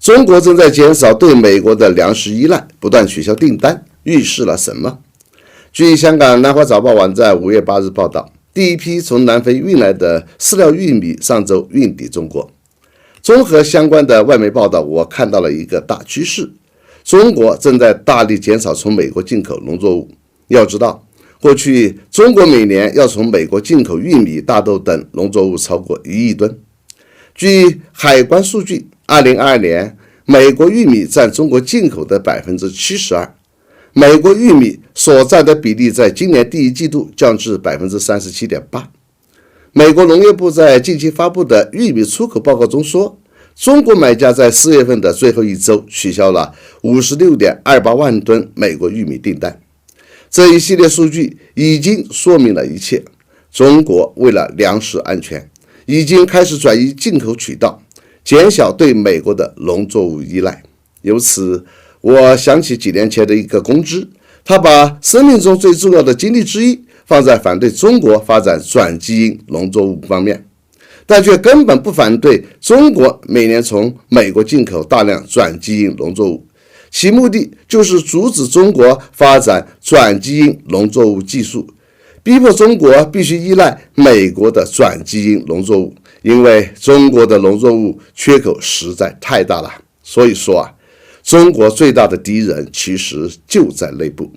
中国正在减少对美国的粮食依赖，不断取消订单，预示了什么？据香港南华早报网站5月8日报道，第一批从南非运来的饲料玉米上周运抵中国。综合相关的外媒报道，我看到了一个大趋势：中国正在大力减少从美国进口农作物。要知道，过去中国每年要从美国进口玉米、大豆等农作物超过1亿吨。据海关数据，2022年美国玉米占中国进口的72%，美国玉米所占的比例在今年第一季度降至37.8%。美国农业部在近期发布的玉米出口报告中说，中国买家在4月份的最后一周取消了56.28万吨美国玉米订单。这一系列数据已经说明了一切，中国为了粮食安全，已经开始转移进口渠道，减小对美国的农作物依赖。由此，我想起几年前的一个公知，他把生命中最重要的精力之一放在反对中国发展转基因农作物方面，但却根本不反对中国每年从美国进口大量转基因农作物，其目的就是阻止中国发展转基因农作物技术，逼迫中国必须依赖美国的转基因农作物，因为中国的农作物缺口实在太大了。所以说中国最大的敌人其实就在内部。